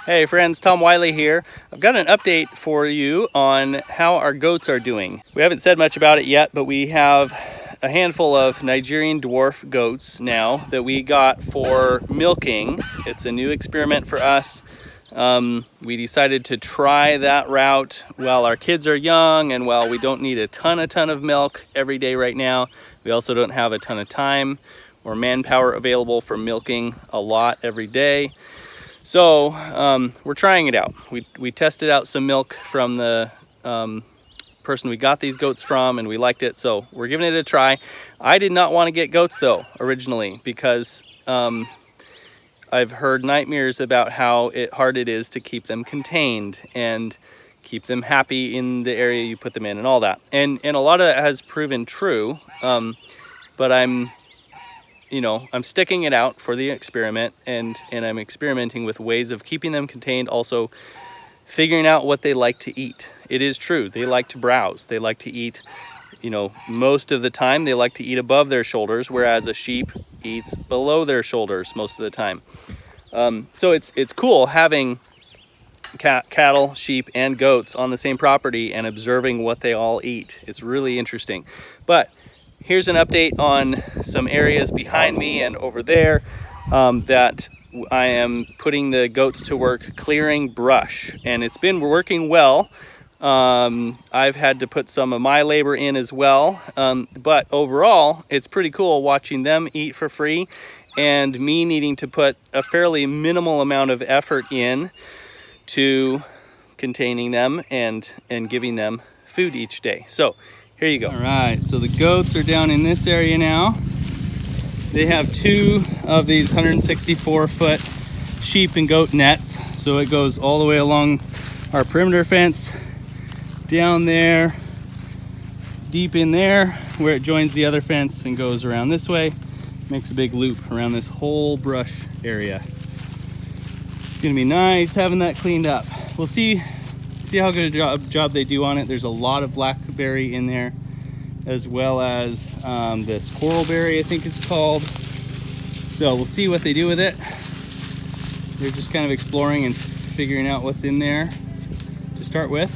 Hey friends, Tom Wiley here. I've got an update for you on how our goats are doing. We haven't said much about it yet, but we have a handful of Nigerian Dwarf goats now that we got for milking. It's a new experiment for us. We decided to try that route while our kids are young and while we don't need a ton of milk every day right now. We also don't have a ton of time or manpower available for milking a lot every day. So we're trying it out. We tested out some milk from the person we got these goats from, and we liked it, so we're giving it a try. I did not want to get goats though originally because I've heard nightmares about how hard it is to keep them contained and keep them happy in the area you put them in and all that. And a lot of that has proven true, but I'm sticking it out for the experiment, and I'm experimenting with ways of keeping them contained, also figuring out what they like to eat. It is true, they like to browse. They like to eat, most of the time they like to eat above their shoulders, whereas a sheep eats below their shoulders most of the time. So it's cool having cattle, sheep, and goats on the same property and observing what they all eat. It's really interesting. But here's an update on some areas behind me and over there that I am putting the goats to work clearing brush, and it's been working well. I've had to put some of my labor in as well, but overall it's pretty cool watching them eat for free and me needing to put a fairly minimal amount of effort in to containing them and giving them food each day. So here you go. All right, so the goats are down in this area now. They have two of these 164-foot sheep and goat nets. So it goes all the way along our perimeter fence, down there, deep in there, where it joins the other fence and goes around this way, makes a big loop around this whole brush area. It's gonna be nice having that cleaned up. We'll see how good a job they do on it. There's a lot of blackberry in there, as well as this coralberry, I think it's called. So we'll see what they do with it. They're just kind of exploring and figuring out what's in there to start with.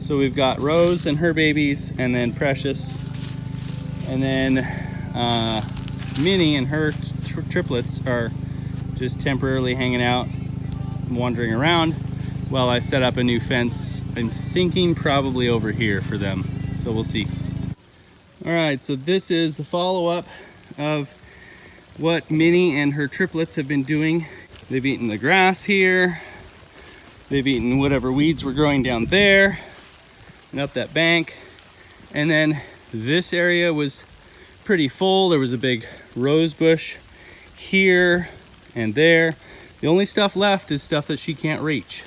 So we've got Rose and her babies, and then Precious, and then Minnie and her triplets are just temporarily hanging out, wandering around, while I set up a new fence. I'm thinking probably over here for them, so we'll see. All right, so this is the follow-up of what Minnie and her triplets have been doing. They've eaten the grass here, they've eaten whatever weeds were growing down there and up that bank, and then this area was pretty full. There was a big rose bush here and there. The only stuff left is stuff that she can't reach.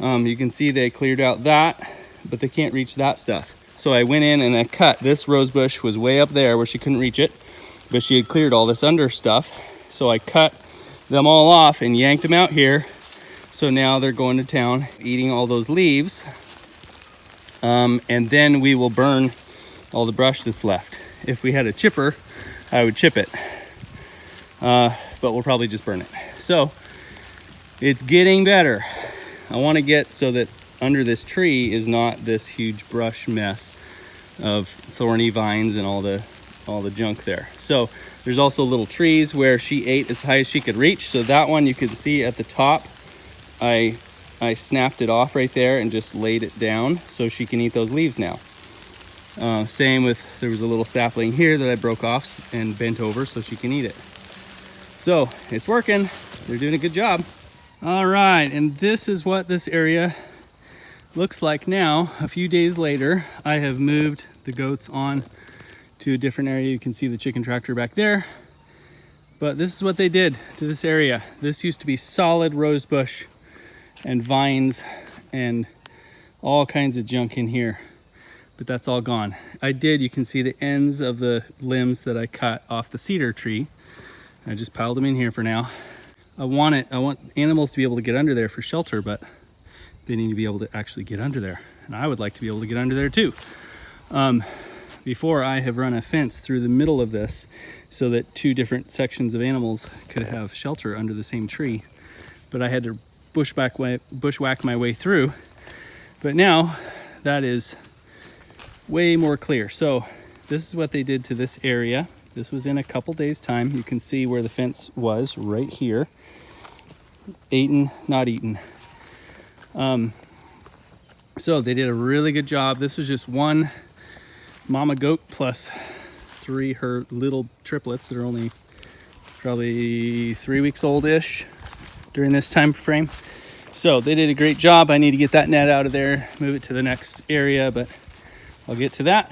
You can see they cleared out that, but they can't reach that stuff. So I went in and I cut. This rose bush was way up there where she couldn't reach it, but she had cleared all this under stuff. So I cut them all off and yanked them out here. So now they're going to town, eating all those leaves. And then we will burn all the brush that's left. If we had a chipper, I would chip it. But we'll probably just burn it. So it's getting better. I want to get so that under this tree is not this huge brush mess of thorny vines and all the junk there. So there's also little trees where she ate as high as she could reach. So that one you could see at the top, I snapped it off right there and just laid it down so she can eat those leaves now. Same with, there was a little sapling here that I broke off and bent over so she can eat it. So it's working. They're doing a good job. All right, and this is what this area looks like now. A few days later, I have moved the goats on to a different area. You can see the chicken tractor back there. But this is what they did to this area. This used to be solid rose bush and vines and all kinds of junk in here, but that's all gone. You can see the ends of the limbs that I cut off the cedar tree. I just piled them in here for now. I want animals to be able to get under there for shelter, but they need to be able to actually get under there. And I would like to be able to get under there too. Before, I have run a fence through the middle of this so that two different sections of animals could have shelter under the same tree. but I had to bushwhack my way through. But now that is way more clear. So this is what they did to this area. This was in a couple days time. You can see where the fence was right here. Eaten, not eaten. So they did a really good job. This was just one mama goat plus 3 her little triplets that are only probably 3 weeks old-ish during this time frame. So they did a great job. I need to get that net out of there, move it to the next area, but I'll get to that.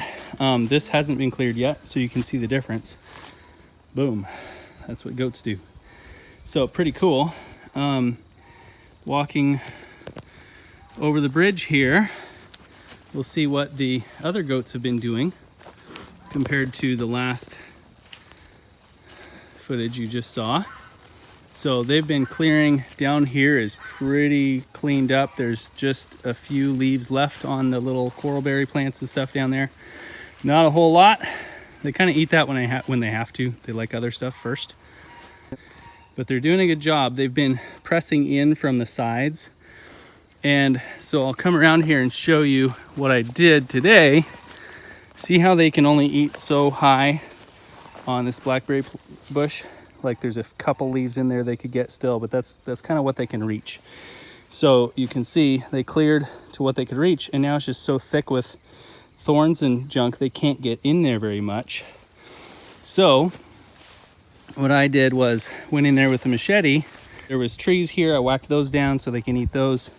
This hasn't been cleared yet, so you can see the difference. Boom. That's what goats do. So pretty cool. Walking over the bridge here, we'll see what the other goats have been doing compared to the last footage you just saw. So they've been clearing. Down here is pretty cleaned up. There's just a few leaves left on the little coralberry plants and stuff down there. Not a whole lot. They kind of eat that when they have to. They like other stuff first. But they're doing a good job. They've been pressing in from the sides. And so I'll come around here and show you what I did today. See how they can only eat so high on this blackberry bush? Like there's a couple leaves in there they could get still, but that's kind of what they can reach. So you can see they cleared to what they could reach, and now it's just so thick with thorns and junk they can't get in there very much. So what I did was went in there with the machete. There was trees here. I whacked those down so they can eat those.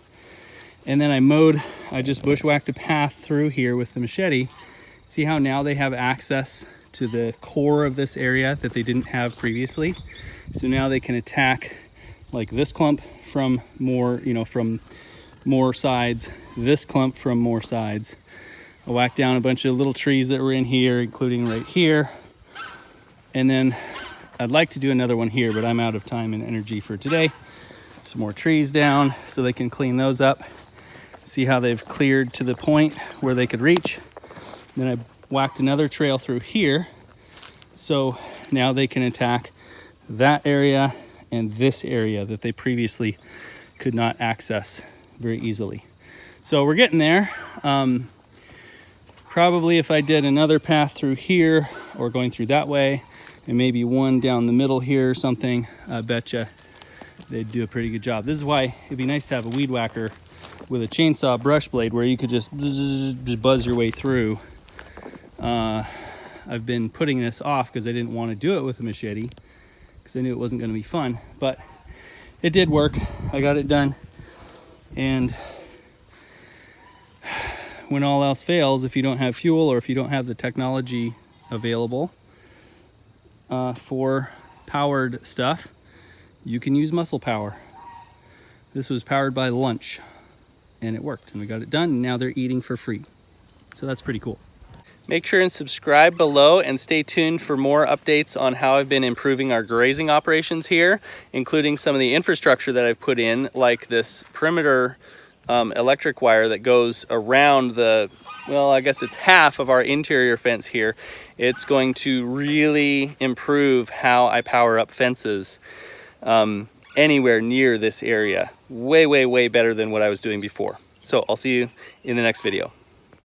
And then I just bushwhacked a path through here with the machete. See how now they have access to the core of this area that they didn't have previously. So now they can attack like this clump from more, from more sides, this clump from more sides. I whacked down a bunch of little trees that were in here, including right here. And then I'd like to do another one here, but I'm out of time and energy for today. Some more trees down so they can clean those up. See how they've cleared to the point where they could reach. Then I whacked another trail through here. So now they can attack that area and this area that they previously could not access very easily. So we're getting there. Probably if I did another path through here or going through that way and maybe one down the middle here or something, I betcha they'd do a pretty good job. This is why it'd be nice to have a weed whacker with a chainsaw brush blade where you could just buzz your way through. I've been putting this off because I didn't want to do it with a machete because I knew it wasn't going to be fun, but it did work. I got it done. And when all else fails, if you don't have fuel or if you don't have the technology available for powered stuff, you can use muscle power. This was powered by lunch and it worked, and we got it done, and now they're eating for free. So that's pretty cool. Make sure and subscribe below and stay tuned for more updates on how I've been improving our grazing operations here, including some of the infrastructure that I've put in, like this perimeter electric wire that goes around the, well, I guess it's half of our interior fence here. It's going to really improve how I power up fences anywhere near this area. Way, way, way better than what I was doing before. So I'll see you in the next video.